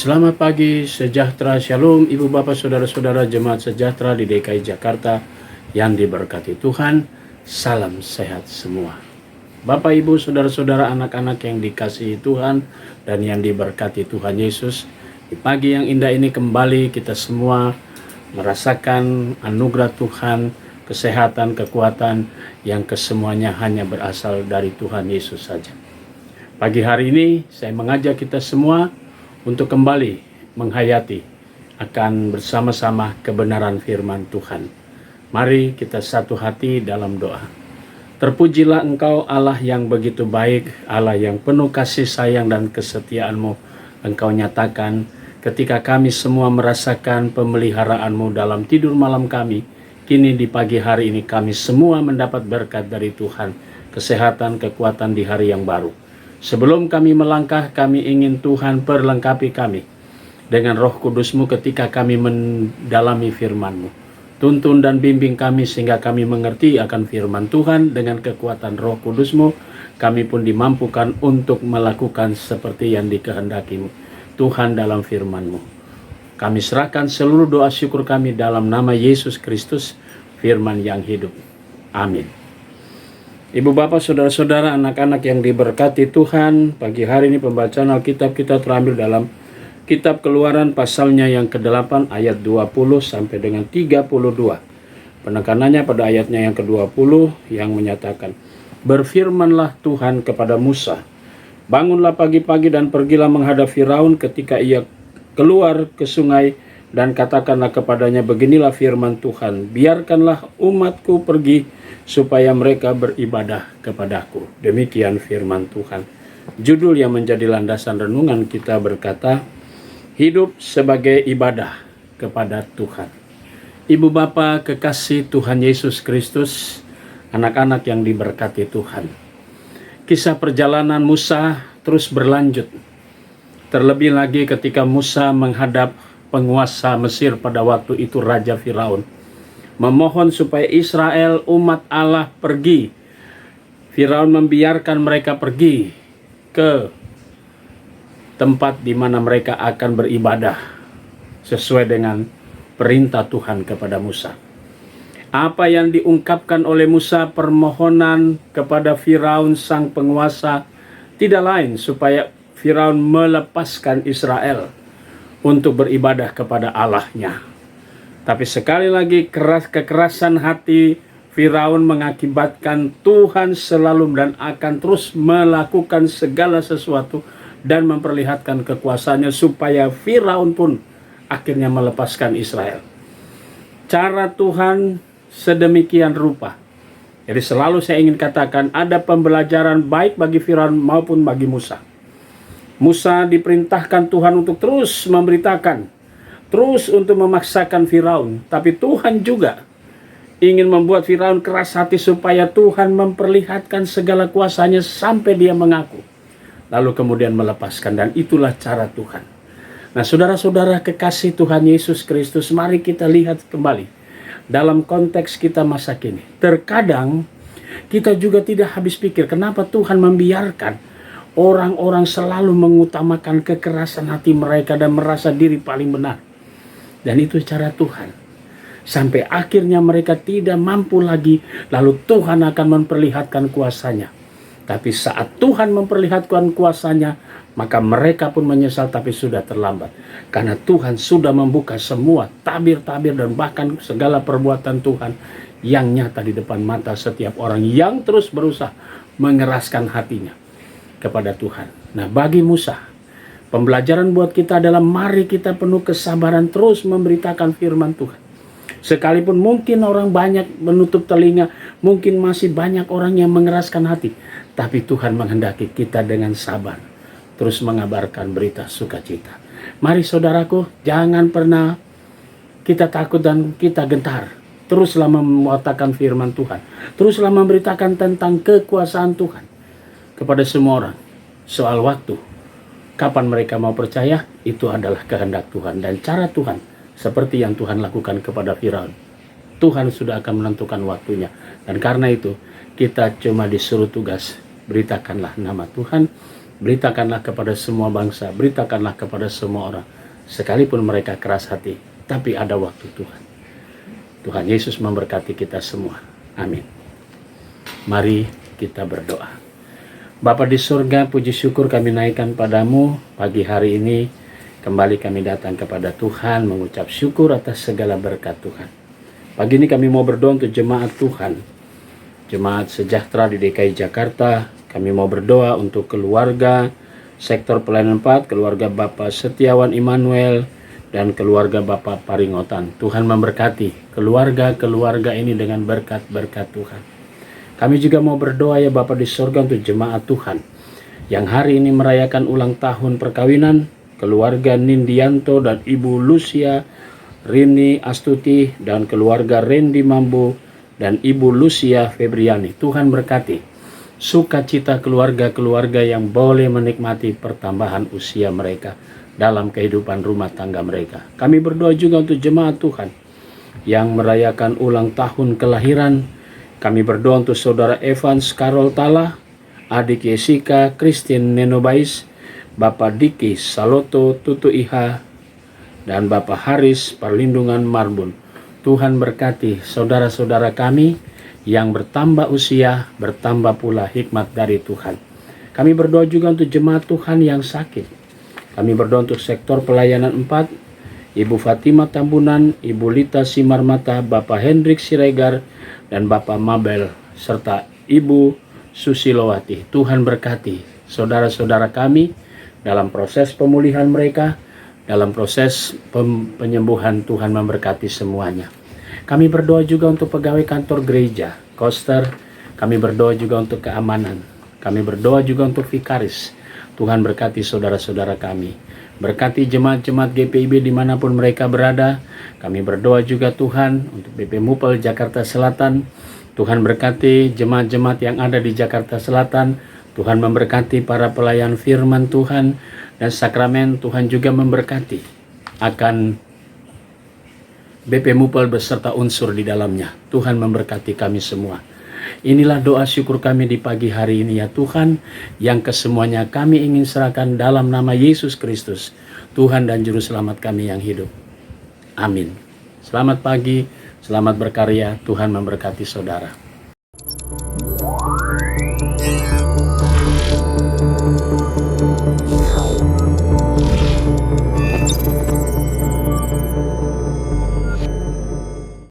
Selamat pagi, sejahtera, shalom, ibu bapak, saudara-saudara jemaat sejahtera di DKI Jakarta yang diberkati Tuhan. Salam sehat semua. Bapak, ibu, saudara-saudara, anak-anak yang dikasihi Tuhan dan yang diberkati Tuhan Yesus. Di pagi yang indah ini kembali kita semua merasakan anugerah Tuhan, kesehatan, kekuatan yang kesemuanya hanya berasal dari Tuhan Yesus saja. Pagi hari ini saya mengajak kita semua untuk kembali menghayati akan bersama-sama kebenaran firman Tuhan. Mari kita satu hati dalam doa. Terpujilah Engkau Allah yang begitu baik, Allah yang penuh kasih sayang dan kesetiaan-Mu. Engkau nyatakan ketika kami semua merasakan pemeliharaan-Mu dalam tidur malam kami, kini di pagi hari ini kami semua mendapat berkat dari Tuhan, kesehatan, kekuatan di hari yang baru. Sebelum kami melangkah, kami ingin Tuhan perlengkapi kami dengan Roh Kudus-Mu ketika kami mendalami firman-Mu. Tuntun dan bimbing kami sehingga kami mengerti akan firman Tuhan. Dengan kekuatan Roh Kudus-Mu, kami pun dimampukan untuk melakukan seperti yang dikehendaki-Mu. Tuhan dalam firman-Mu, kami serahkan seluruh doa syukur kami dalam nama Yesus Kristus, firman yang hidup. Amin. Ibu bapak, saudara-saudara, anak-anak yang diberkati Tuhan, pagi hari ini pembacaan Alkitab kita terambil dalam kitab Keluaran pasalnya yang ke-8 ayat 20 sampai dengan 32. Penekanannya pada ayatnya yang ke-20 yang menyatakan, "Berfirmanlah Tuhan kepada Musa, bangunlah pagi-pagi dan pergilah menghadap Firaun ketika ia keluar ke sungai, dan katakanlah kepadanya, beginilah firman Tuhan, biarkanlah umatku pergi supaya mereka beribadah kepadaku." Demikian firman Tuhan. Judul yang menjadi landasan renungan kita berkata, hidup sebagai ibadah kepada Tuhan. Ibu bapak kekasih Tuhan Yesus Kristus, anak-anak yang diberkati Tuhan. Kisah perjalanan Musa terus berlanjut. Terlebih lagi ketika Musa menghadap penguasa Mesir pada waktu itu, Raja Firaun, memohon supaya Israel, umat Allah, pergi. Firaun membiarkan mereka pergi ke tempat di mana mereka akan beribadah sesuai dengan perintah Tuhan kepada Musa. Apa yang diungkapkan oleh Musa, permohonan kepada Firaun sang penguasa, tidak lain supaya Firaun melepaskan Israel untuk beribadah kepada Allahnya. Tapi sekali lagi kekerasan hati Firaun mengakibatkan Tuhan selalu dan akan terus melakukan segala sesuatu dan memperlihatkan kekuasaannya supaya Firaun pun akhirnya melepaskan Israel. Cara Tuhan sedemikian rupa. Jadi selalu saya ingin katakan ada pembelajaran baik bagi Firaun maupun bagi Musa. Musa diperintahkan Tuhan untuk terus memberitakan, terus untuk memaksakan Firaun. Tapi Tuhan juga ingin membuat Firaun keras hati supaya Tuhan memperlihatkan segala kuasanya sampai dia mengaku. Lalu kemudian melepaskan, dan itulah cara Tuhan. Nah, saudara-saudara kekasih Tuhan Yesus Kristus, mari kita lihat kembali dalam konteks kita masa kini. Terkadang kita juga tidak habis pikir kenapa Tuhan membiarkan orang-orang selalu mengutamakan kekerasan hati mereka dan merasa diri paling benar. Dan itu cara Tuhan. Sampai akhirnya mereka tidak mampu lagi, lalu Tuhan akan memperlihatkan kuasanya. Tapi saat Tuhan memperlihatkan kuasanya, maka mereka pun menyesal, tapi sudah terlambat. Karena Tuhan sudah membuka semua tabir-tabir dan bahkan segala perbuatan Tuhan yang nyata di depan mata setiap orang yang terus berusaha mengeraskan hatinya kepada Tuhan. Nah, bagi Musa, pembelajaran buat kita adalah mari kita penuh kesabaran terus memberitakan firman Tuhan. Sekalipun mungkin orang banyak menutup telinga, mungkin masih banyak orang yang mengeraskan hati, tapi Tuhan menghendaki kita dengan sabar terus mengabarkan berita sukacita. Mari saudaraku, jangan pernah kita takut dan kita gentar. Teruslah memuatakan firman Tuhan. Teruslah memberitakan tentang kekuasaan Tuhan kepada semua orang. Soal waktu, kapan mereka mau percaya, itu adalah kehendak Tuhan dan cara Tuhan, seperti yang Tuhan lakukan kepada Firaun. Tuhan sudah akan menentukan waktunya, dan karena itu kita cuma disuruh tugas, beritakanlah nama Tuhan, Beritakanlah kepada semua bangsa, beritakanlah kepada semua orang, sekalipun mereka keras hati, tapi ada waktu Tuhan. Tuhan Yesus memberkati kita semua. Amin. Mari kita berdoa. Bapa di surga, puji syukur kami naikkan padamu pagi hari ini. Kembali kami datang kepada Tuhan, mengucap syukur atas segala berkat Tuhan. Pagi ini kami mau berdoa untuk jemaat Tuhan, jemaat sejahtera di DKI Jakarta. Kami mau berdoa untuk keluarga, sektor pelayanan 4, keluarga Bapak Setiawan Immanuel, dan keluarga Bapak Paringotan. Tuhan memberkati keluarga-keluarga ini dengan berkat-berkat Tuhan. Kami juga mau berdoa ya Bapa di surga untuk jemaat Tuhan yang hari ini merayakan ulang tahun perkawinan, keluarga Nindianto dan Ibu Lucia Rini Astuti, dan keluarga Randy Mambo dan Ibu Lucia Febriani. Tuhan berkati sukacita keluarga-keluarga yang boleh menikmati pertambahan usia mereka dalam kehidupan rumah tangga mereka. Kami berdoa juga untuk jemaat Tuhan yang merayakan ulang tahun kelahiran. Kami berdoa untuk saudara Evans Karol Tala, adik Jessica Christine Nenobais, Bapak Diki Saloto Tutu Iha, dan Bapak Haris Perlindungan Marbun. Tuhan berkati saudara-saudara kami yang bertambah usia, bertambah pula hikmat dari Tuhan. Kami berdoa juga untuk jemaat Tuhan yang sakit. Kami berdoa untuk sektor pelayanan 4, Ibu Fatima Tambunan, Ibu Lita Simarmata, Bapak Hendrik Siregar, dan Bapak Mabel, serta Ibu Susilowati. Tuhan berkati saudara-saudara kami dalam proses pemulihan mereka, dalam proses penyembuhan. Tuhan memberkati semuanya. Kami berdoa juga untuk pegawai kantor gereja, koster. Kami berdoa juga untuk keamanan. Kami berdoa juga untuk vikaris. Tuhan berkati saudara-saudara kami. Berkati jemaat-jemaat GPIB dimanapun mereka berada. Kami berdoa juga Tuhan untuk BP Mupel Jakarta Selatan. Tuhan berkati jemaat-jemaat yang ada di Jakarta Selatan. Tuhan memberkati para pelayan firman Tuhan dan sakramen. Tuhan juga memberkati akan BP Mupel beserta unsur di dalamnya. Tuhan memberkati kami semua. Inilah doa syukur kami di pagi hari ini ya Tuhan, yang kesemuanya kami ingin serahkan dalam nama Yesus Kristus, Tuhan dan Juru Selamat kami yang hidup. Amin. Selamat pagi, selamat berkarya, Tuhan memberkati saudara.